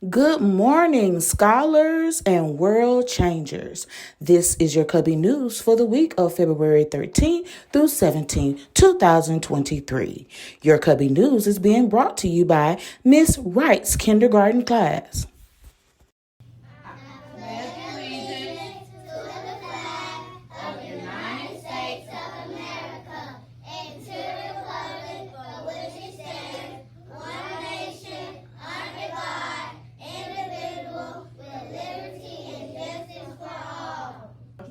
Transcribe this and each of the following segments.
Good morning, scholars and world changers. This is your Cubby News for the week of February 13 through 17, 2023. Your Cubby News is being brought to you by Miss Wright's kindergarten class.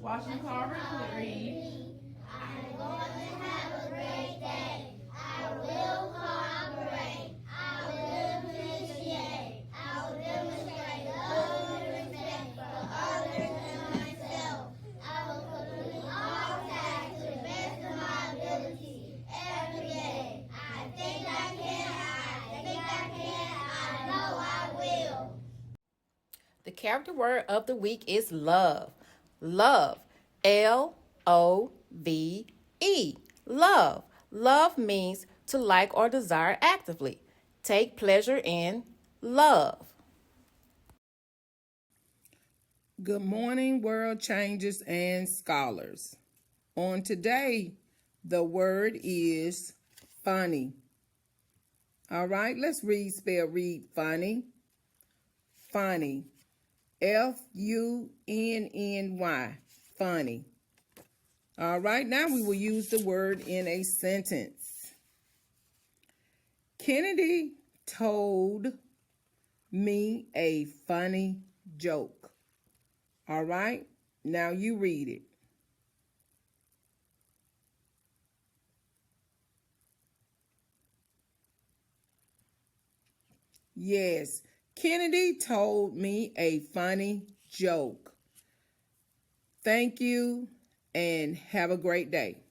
Washington Carver read. I'm going to have a great day. I will cooperate. I will appreciate. I will demonstrate love and respect for others and myself. I will complete all tasks to the best of my ability every day. I think I can. I know I will. The character word of the week is love. Love. L-O-V-E. Love. Love means to like or desire actively. Take pleasure in love. Good morning, world changers and scholars. On today, the word is funny. All right, let's read funny. Funny. F-U-N-N-Y. Funny. All right, now we will use the word in a sentence. Kennedy told me a funny joke. All right, now you read it. Yes, Kennedy told me a funny joke. Thank you and have a great day.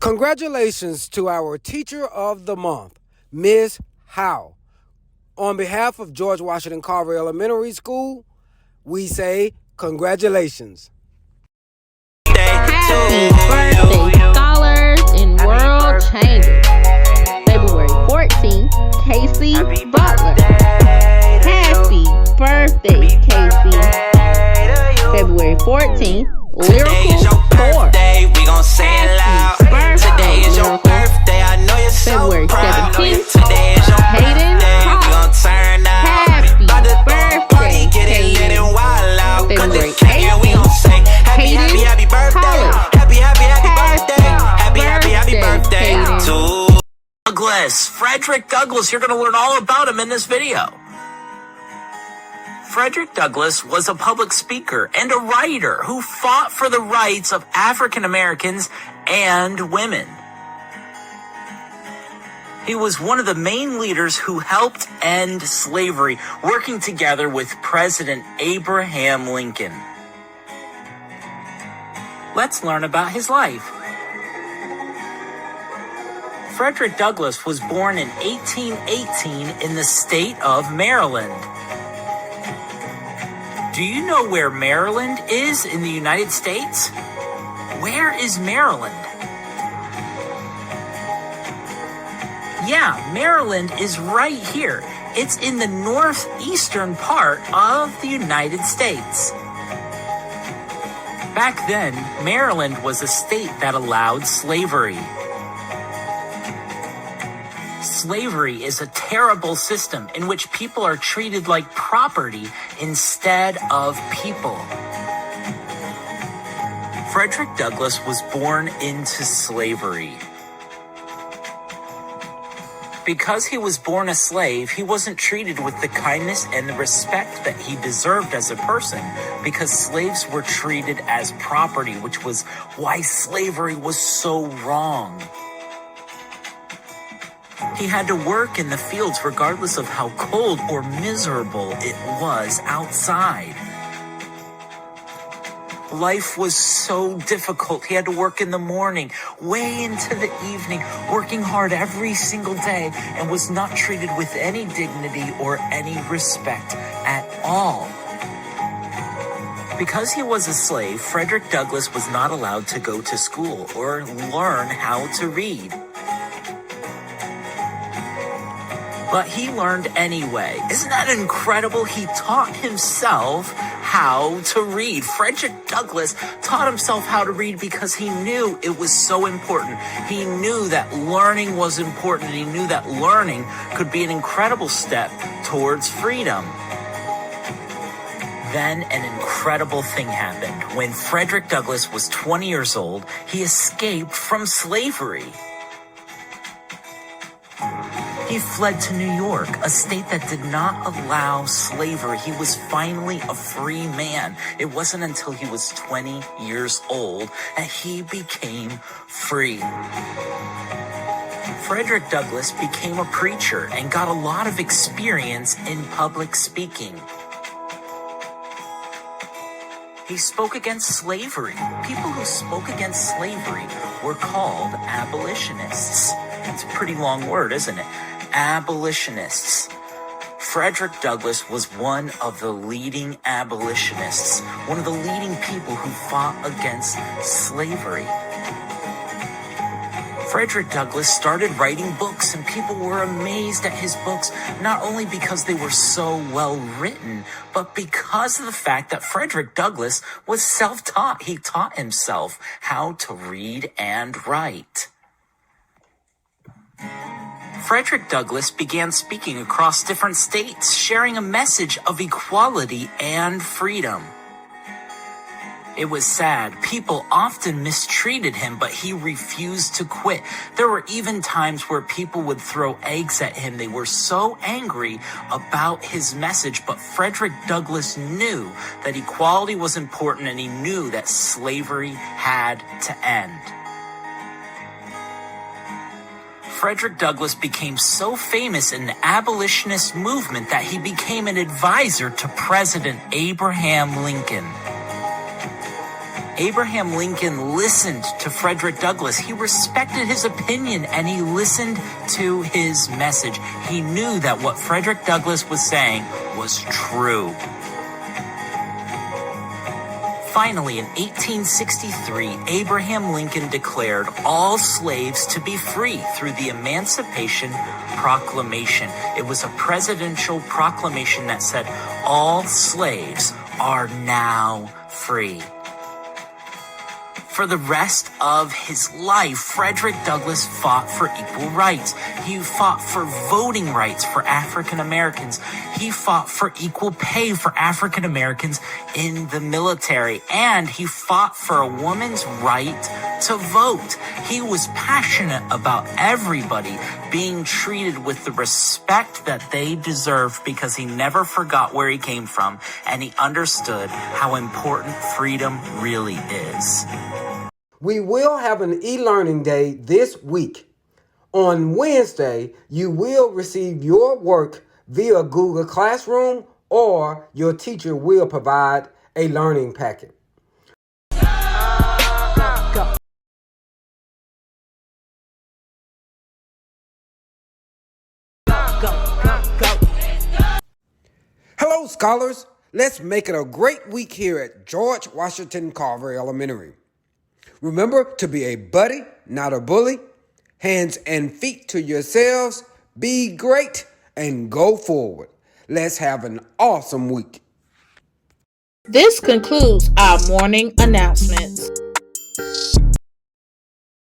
Congratulations to our Teacher of the Month, Ms. Howe. On behalf of George Washington Carver Elementary School, we say congratulations. Happy birthday, scholars Changers. February 14th, Casey Butler. Happy birthday, Casey. February 14th, Lyrical Force. We gon' say it loud. Today is your birthday. I know you're so February proud. 17th, Today is your Hayden birthday. We Hawk. gon' turn out. Happy About to birthday, party, get it lit Hayden. and wild out. Cut February the cake and we gon' say happy, Hayden happy, happy birthday. Hawk. Happy, happy, happy birthday. Happy, happy, happy birthday, birthday Hayden. to Douglas. Frederick Douglass. You're gonna learn all about him in this video. Frederick Douglass was a public speaker and a writer who fought for the rights of African Americans and women. He was one of the main leaders who helped end slavery, working together with President Abraham Lincoln. Let's learn about his life. Frederick Douglass was born in 1818 in the state of Maryland. Do you know where Maryland is in the United States? Where is Maryland? Yeah, Maryland is right here. It's in the northeastern part of the United States. Back then, Maryland was a state that allowed slavery. Slavery is a terrible system in which people are treated like property instead of people. Frederick Douglass was born into slavery. Because he was born a slave, he wasn't treated with the kindness and the respect that he deserved as a person, because slaves were treated as property, which was why slavery was so wrong. He had to work in the fields regardless of how cold or miserable it was outside. Life was so difficult. He had to work in the morning, way into the evening, working hard every single day, and was not treated with any dignity or any respect at all. Because he was a slave, Frederick Douglass was not allowed to go to school or learn how to read. But he learned anyway. Isn't that incredible? He taught himself how to read. Frederick Douglass taught himself how to read because he knew it was so important. He knew that learning was important. He knew that learning could be an incredible step towards freedom. Then an incredible thing happened. When Frederick Douglass was 20 years old, he escaped from slavery. He fled to New York, a state that did not allow slavery. He was finally a free man. It wasn't until he was 20 years old that he became free. Frederick Douglass became a preacher and got a lot of experience in public speaking. He spoke against slavery. People who spoke against slavery were called abolitionists. That's a pretty long word, isn't it? Abolitionists. Frederick Douglass was one of the leading abolitionists, one of the leading people who fought against slavery. Frederick Douglass started writing books, and people were amazed at his books, not only because they were so well written, but because of the fact that Frederick Douglass was self-taught. He taught himself how to read and write. Frederick Douglass began speaking across different states, sharing a message of equality and freedom. It was sad. People often mistreated him, but he refused to quit. There were even times where people would throw eggs at him. They were so angry about his message, but Frederick Douglass knew that equality was important, and he knew that slavery had to end. Frederick Douglass became so famous in the abolitionist movement that he became an advisor to President Abraham Lincoln. Abraham Lincoln listened to Frederick Douglass. He respected his opinion and he listened to his message. He knew that what Frederick Douglass was saying was true. Finally, in 1863, Abraham Lincoln declared all slaves to be free through the Emancipation Proclamation. It was a presidential proclamation that said all slaves are now free. For the rest of his life, Frederick Douglass fought for equal rights. He fought for voting rights for African Americans. He fought for equal pay for African Americans in the military. And he fought for a woman's right to vote. He was passionate about everybody being treated with the respect that they deserved because he never forgot where he came from and he understood how important freedom really is. We will have an e-learning day this week. On Wednesday, you will receive your work via Google Classroom or your teacher will provide a learning packet. Hello, scholars. Let's make it a great week here at George Washington Carver Elementary. Remember to be a buddy, not a bully. Hands and feet to yourselves. Be great and go forward. Let's have an awesome week. This concludes our morning announcements.